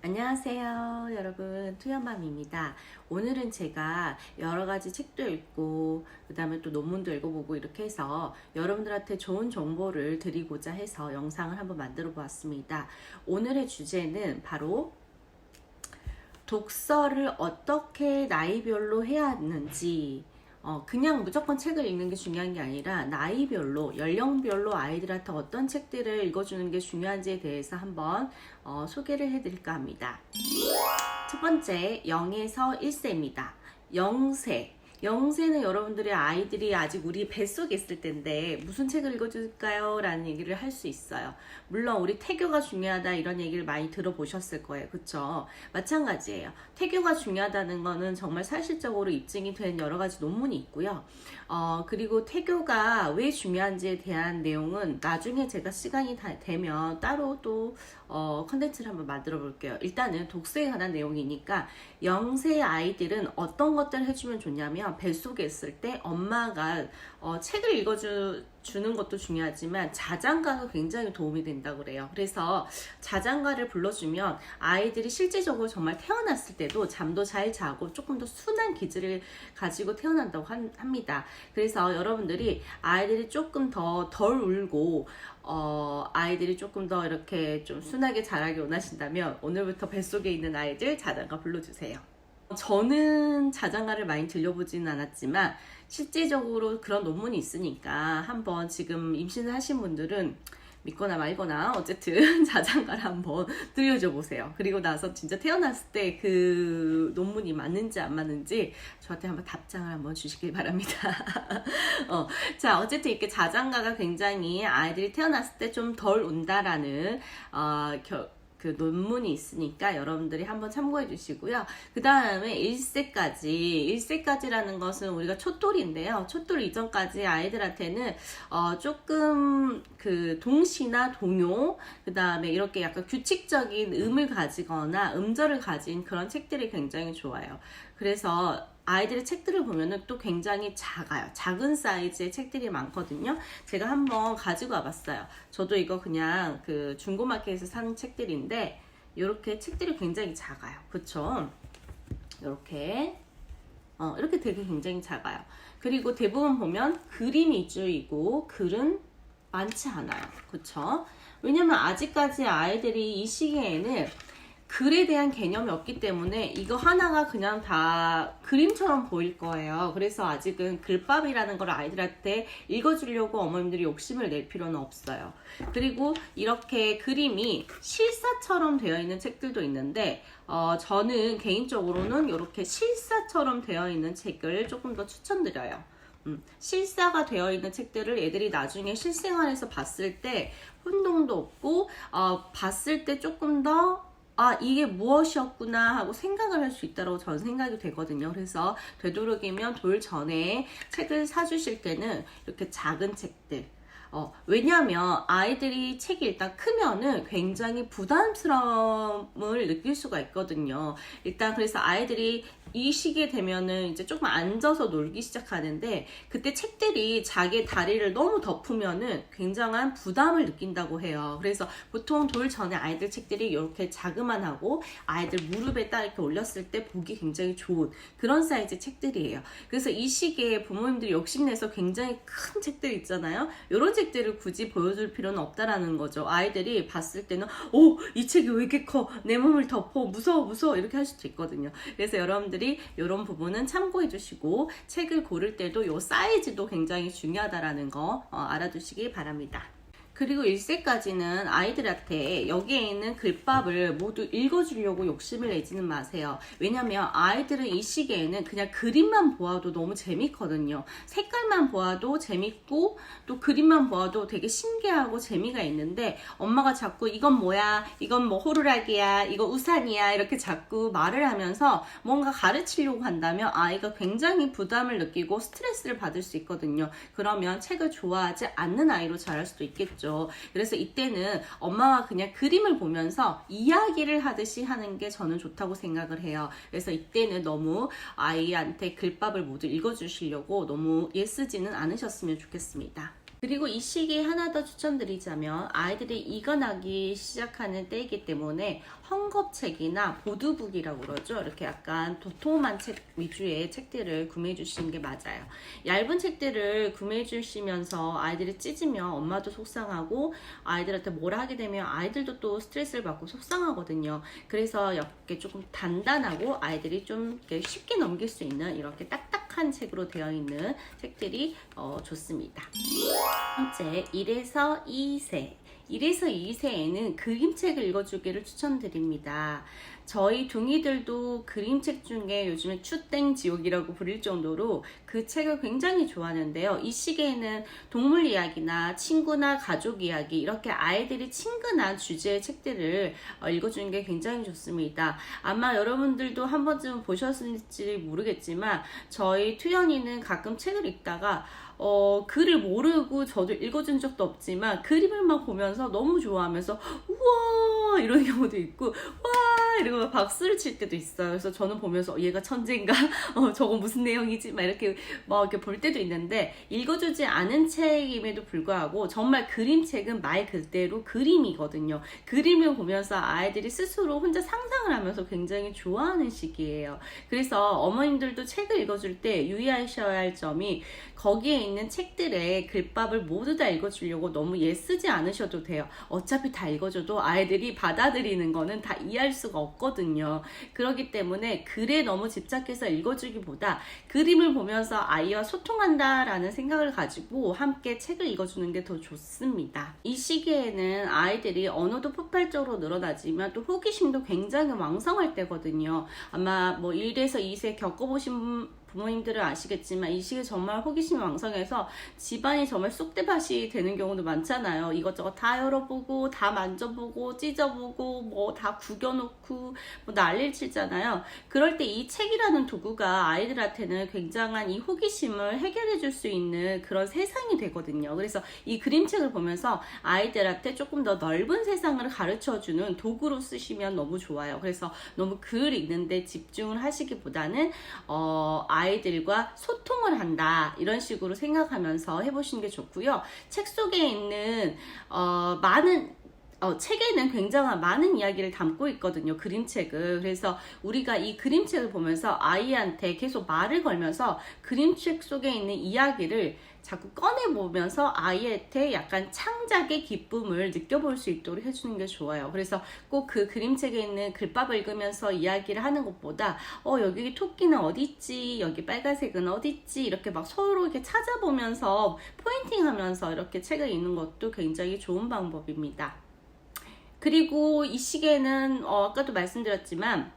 안녕하세요 여러분, 투연맘입니다. 오늘은 제가 여러가지 책도 읽고 그 다음에 또 논문도 읽어보고 이렇게 해서 여러분들한테 좋은 정보를 드리고자 해서 영상을 한번 만들어 보았습니다. 오늘의 주제는 바로 독서를 어떻게 나이별로 해야 하는지, 그냥 무조건 책을 읽는 게 중요한 게 아니라 나이별로, 연령별로 아이들한테 어떤 책들을 읽어주는 게 중요한지에 대해서 한번 소개를 해드릴까 합니다. 첫 번째, 0에서 1세입니다. 0세. 0세는 여러분들의 아이들이 아직 우리 뱃속에 있을 텐데 무슨 책을 읽어줄까요? 라는 얘기를 할 수 있어요. 물론 우리 태교가 중요하다 이런 얘기를 많이 들어보셨을 거예요. 그쵸? 마찬가지예요. 태교가 중요하다는 거는 정말 사실적으로 입증이 된 여러 가지 논문이 있고요. 그리고 태교가 왜 중요한지에 대한 내용은 나중에 제가 시간이 되면 따로 또 컨텐츠를 한번 만들어 볼게요. 일단은 독서에 관한 내용이니까 0세 아이들은 어떤 것들을 해주면 좋냐면 뱃속에 있을 때 엄마가 책을 읽어주는 것도 중요하지만 자장가가 굉장히 도움이 된다고 그래요. 그래서 자장가를 불러주면 아이들이 실질적으로 정말 태어났을 때도 잠도 잘 자고 조금 더 순한 기질을 가지고 태어난다고 합니다. 그래서 여러분들이 아이들이 조금 더 덜 울고 아이들이 조금 더 이렇게 좀 순하게 자라길 원하신다면 오늘부터 뱃속에 있는 아이들 자장가 불러주세요. 저는 자장가를 많이 들려보지는 않았지만 실제적으로 그런 논문이 있으니까 한번 지금 임신을 하신 분들은 믿거나 말거나 어쨌든 자장가를 한번 들려줘 보세요. 그리고 나서 진짜 태어났을 때 그 논문이 맞는지 안 맞는지 저한테 한번 답장을 한번 주시길 바랍니다. 자, 어쨌든 이렇게 자장가가 굉장히 아이들이 태어났을 때 좀 덜 운다라는 그 논문이 있으니까 여러분들이 한번 참고해 주시고요. 그 다음에 1세까지라는 것은 우리가 촛돌인데요. 촛돌 이전까지 아이들한테는 조금 그 동시나 동요, 그 다음에 이렇게 약간 규칙적인 음을 가지거나 음절을 가진 그런 책들이 굉장히 좋아요. 그래서 아이들의 책들을 보면은 또 굉장히 작아요. 작은 사이즈의 책들이 많거든요. 제가 한번 가지고 와봤어요. 저도 이거 그냥 그 중고마켓에서 산 책들인데 이렇게 책들이 굉장히 작아요. 그쵸? 이렇게 이렇게 되게 굉장히 작아요. 그리고 대부분 보면 그림 위주이고 글은 많지 않아요. 그쵸? 왜냐면 아직까지 아이들이 이 시기에는 글에 대한 개념이 없기 때문에 이거 하나가 그냥 다 그림처럼 보일 거예요. 그래서 아직은 글밥이라는 걸 아이들한테 읽어주려고 어머님들이 욕심을 낼 필요는 없어요. 그리고 이렇게 그림이 실사처럼 되어 있는 책들도 있는데 저는 개인적으로는 이렇게 실사처럼 되어 있는 책을 조금 더 추천드려요. 실사가 되어 있는 책들을 애들이 나중에 실생활에서 봤을 때 혼동도 없고 봤을 때 조금 더 이게 무엇이었구나 하고 생각을 할 수 있다고 저는 생각이 되거든요. 그래서 되도록이면 돌 전에 책을 사주실 때는 이렇게 작은 책들, 왜냐하면 아이들이 책이 일단 크면은 굉장히 부담스러움을 느낄 수가 있거든요. 일단 그래서 아이들이 이 시기에 되면은 이제 조금 앉아서 놀기 시작하는데 그때 책들이 자기 다리를 너무 덮으면은 굉장한 부담을 느낀다고 해요. 그래서 보통 돌 전에 아이들 책들이 이렇게 자그만하고 아이들 무릎에 딱 이렇게 올렸을 때 보기 굉장히 좋은 그런 사이즈 책들이에요. 그래서 이 시기에 부모님들이 욕심내서 굉장히 큰 책들 있잖아요. 이런 책들을 굳이 보여줄 필요는 없다라는 거죠. 아이들이 봤을 때는 이 책이 왜 이렇게 커? 내 몸을 덮어. 무서워 이렇게 할 수도 있거든요. 그래서 여러분들이 이런 부분은 참고해 주시고 책을 고를 때도 이 사이즈도 굉장히 중요하다라는 거 알아두시기 바랍니다. 그리고 1세까지는 아이들한테 여기에 있는 글밥을 모두 읽어주려고 욕심을 내지는 마세요. 왜냐면 아이들은 이 시기에는 그냥 그림만 보아도 너무 재밌거든요. 색깔만 보아도 재밌고 또 그림만 보아도 되게 신기하고 재미가 있는데 엄마가 자꾸 이건 뭐야, 이건 뭐 호루라기야, 이거 우산이야 이렇게 자꾸 말을 하면서 뭔가 가르치려고 한다면 아이가 굉장히 부담을 느끼고 스트레스를 받을 수 있거든요. 그러면 책을 좋아하지 않는 아이로 자랄 수도 있겠죠. 그래서 이때는 엄마가 그냥 그림을 보면서 이야기를 하듯이 하는 게 저는 좋다고 생각을 해요. 그래서 이때는 너무 아이한테 글밥을 모두 읽어주시려고 너무 애쓰지는 않으셨으면 좋겠습니다. 그리고 이 시기에 하나 더 추천드리자면 아이들이 익어나기 시작하는 때이기 때문에 헝겊책이나 보드북이라고 그러죠. 이렇게 약간 도톰한 책 위주의 책들을 구매해 주시는 게 맞아요. 얇은 책들을 구매해 주시면서 아이들이 찢으면 엄마도 속상하고 아이들한테 뭐라 하게 되면 아이들도 또 스트레스를 받고 속상하거든요. 그래서 이렇게 조금 단단하고 아이들이 좀 쉽게 넘길 수 있는 이렇게 딱딱한 책으로 되어 있는 책들이 좋습니다. 번째, 1에서 2세. 1에서 2세에는 그림책을 읽어주기를 추천드립니다. 저희 둥이들도 그림책 중에 요즘에 추땡지옥이라고 부를 정도로 그 책을 굉장히 좋아하는데요. 이 시기에는 동물 이야기나 친구나 가족 이야기 이렇게 아이들이 친근한 주제의 책들을 읽어주는 게 굉장히 좋습니다. 아마 여러분들도 한 번쯤 보셨을지 모르겠지만 저희 투연이는 가끔 책을 읽다가 글을 모르고 저도 읽어준 적도 없지만 그림을만 보면서 너무 좋아하면서 우와 이런 경우도 있고 와 이러고 박수를 칠 때도 있어요. 그래서 저는 보면서 얘가 천재인가? 저거 무슨 내용이지? 막 이렇게 볼 때도 있는데 읽어주지 않은 책임에도 불구하고 정말 그림책은 말 그대로 그림이거든요. 그림을 보면서 아이들이 스스로 혼자 상상을 하면서 굉장히 좋아하는 시기예요. 그래서 어머님들도 책을 읽어줄 때 유의하셔야 할 점이 거기에 있는 책들의 글밥을 모두 다 읽어주려고 너무 애쓰지 않으셔도 돼요. 어차피 다 읽어줘도 아이들이 받아들이는 거는 다 이해할 수가 없거든요. 그렇기 때문에 글에 너무 집착해서 읽어주기보다 그림을 보면서 아이와 소통한다라는 생각을 가지고 함께 책을 읽어주는 게 더 좋습니다. 이 시기에는 아이들이 언어도 폭발적으로 늘어나지만 또 호기심도 굉장히 왕성할 때거든요. 아마 1에서 2세 겪어보신 부모님들은 아시겠지만 이 시기에 정말 호기심이 왕성해서 집안이 정말 쑥대밭이 되는 경우도 많잖아요. 이것저것 다 열어보고 다 만져보고 찢어보고 뭐 다 구겨놓고 뭐 난리를 치잖아요. 그럴 때 이 책이라는 도구가 아이들한테는 굉장한 이 호기심을 해결해 줄 수 있는 그런 세상이 되거든요. 그래서 이 그림책을 보면서 아이들한테 조금 더 넓은 세상을 가르쳐주는 도구로 쓰시면 너무 좋아요. 그래서 너무 글 읽는데 집중을 하시기보다는 아이들과 소통을 한다 이런 식으로 생각하면서 해보시는 게 좋고요. 책 속에 있는 책에는 굉장한 많은 이야기를 담고 있거든요. 그림책을. 그래서 우리가 이 그림책을 보면서 아이한테 계속 말을 걸면서 그림책 속에 있는 이야기를 자꾸 꺼내보면서 아이한테 약간 창작의 기쁨을 느껴볼 수 있도록 해주는 게 좋아요. 그래서 꼭 그 그림책에 있는 글밥을 읽으면서 이야기를 하는 것보다 여기 토끼는 어디 있지? 여기 빨간색은 어디 있지? 이렇게 막 서로 이렇게 찾아보면서 포인팅하면서 이렇게 책을 읽는 것도 굉장히 좋은 방법입니다. 그리고 이 시기에는 아까도 말씀드렸지만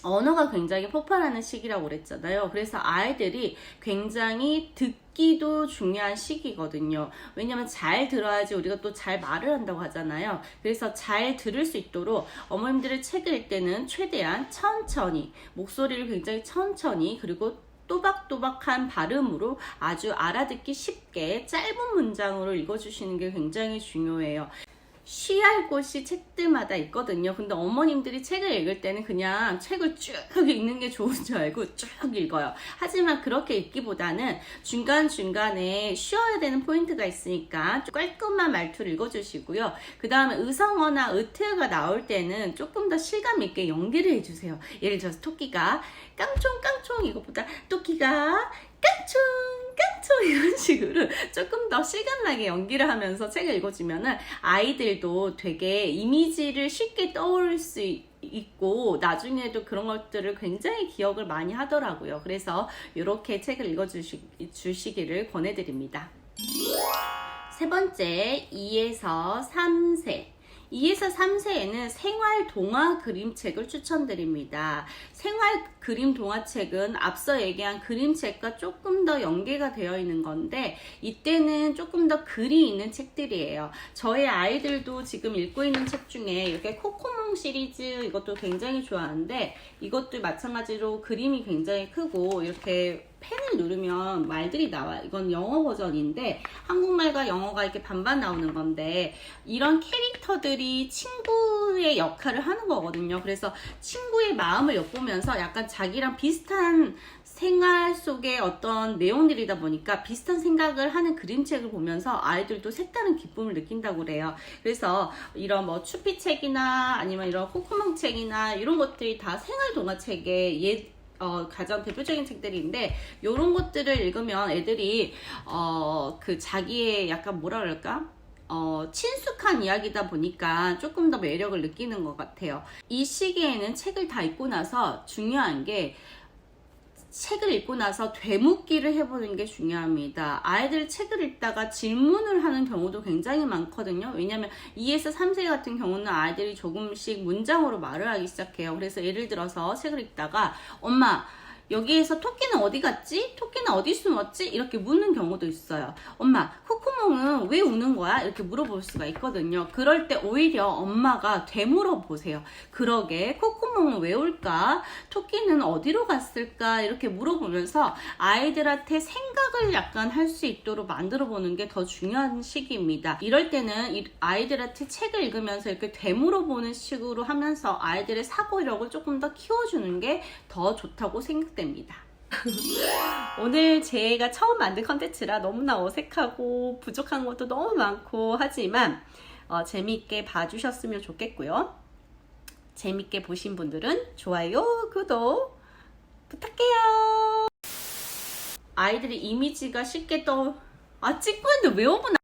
언어가 굉장히 폭발하는 시기라고 그랬잖아요. 그래서 아이들이 굉장히 듣기도 중요한 시기거든요. 왜냐면 잘 들어야지 우리가 또 잘 말을 한다고 하잖아요. 그래서 잘 들을 수 있도록 어머님들의 책을 읽을 때는 최대한 천천히 목소리를 굉장히 천천히 그리고 또박또박한 발음으로 아주 알아듣기 쉽게 짧은 문장으로 읽어주시는 게 굉장히 중요해요. 쉬할 곳이 책들마다 있거든요. 근데 어머님들이 책을 읽을 때는 그냥 책을 쭉 읽는 게 좋은 줄 알고 쭉 읽어요. 하지만 그렇게 읽기보다는 중간중간에 쉬어야 되는 포인트가 있으니까 깔끔한 말투를 읽어주시고요. 그 다음에 의성어나 의태어가 나올 때는 조금 더 실감 있게 연기를 해주세요. 예를 들어서 토끼가 깡총깡총 이것보다 토끼가 깡총 깡총 이런 식으로 조금 더 실감나게 연기를 하면서 책을 읽어주면은 아이들도 되게 이미지를 쉽게 떠올릴 수 있고 나중에도 그런 것들을 굉장히 기억을 많이 하더라고요. 그래서 이렇게 책을 읽어주시기를 권해드립니다. 세 번째, 2에서 3세. 2에서 3세에는 생활 동화 그림책을 추천드립니다. 생활 그림 동화책은 앞서 얘기한 그림책과 조금 더 연계가 되어 있는 건데 이때는 조금 더 글이 있는 책들이에요. 저희 아이들도 지금 읽고 있는 책 중에 이렇게 코코몽 시리즈 이것도 굉장히 좋아하는데 이것도 마찬가지로 그림이 굉장히 크고 이렇게 펜을 누르면 말들이 나와요. 이건 영어 버전인데 한국말과 영어가 이렇게 반반 나오는 건데 이런 캐릭터들이 친구의 역할을 하는 거거든요. 그래서 친구의 마음을 엿보면서 약간 자기랑 비슷한 생활 속의 어떤 내용들이다 보니까 비슷한 생각을 하는 그림책을 보면서 아이들도 색다른 기쁨을 느낀다고 그래요. 그래서 이런 뭐 추피책이나 아니면 이런 코코몽 책이나 이런 것들이 다 생활 동화책의 가장 대표적인 책들인데 이런 것들을 읽으면 애들이 그 자기의 약간 뭐라 그럴까? 친숙한 이야기다 보니까 조금 더 매력을 느끼는 것 같아요. 이 시기에는 책을 다 읽고 나서 중요한 게 책을 읽고 나서 되묻기를 해보는 게 중요합니다. 아이들 책을 읽다가 질문을 하는 경우도 굉장히 많거든요. 왜냐하면 2에서 3세 같은 경우는 아이들이 조금씩 문장으로 말을 하기 시작해요. 그래서 예를 들어서 책을 읽다가 엄마 여기에서 토끼는 어디 갔지? 토끼는 어디 숨었지? 이렇게 묻는 경우도 있어요. 엄마, 코코몽은 왜 우는 거야? 이렇게 물어볼 수가 있거든요. 그럴 때 오히려 엄마가 되물어 보세요. 그러게, 코코몽은 왜 울까? 토끼는 어디로 갔을까? 이렇게 물어보면서 아이들한테 생각을 약간 할 수 있도록 만들어 보는 게 더 중요한 시기입니다. 이럴 때는 아이들한테 책을 읽으면서 이렇게 되물어 보는 식으로 하면서 아이들의 사고력을 조금 더 키워주는 게 더 좋다고 생각됩니다. 오늘 제가 처음 만든 컨텐츠라 너무나 어색하고 부족한 것도 너무 많고 하지만 재미있게 봐주셨으면 좋겠고요. 재미있게 보신 분들은 좋아요, 구독 부탁해요. 아이들이 이미지가 쉽게 찍고 있는데 왜 5분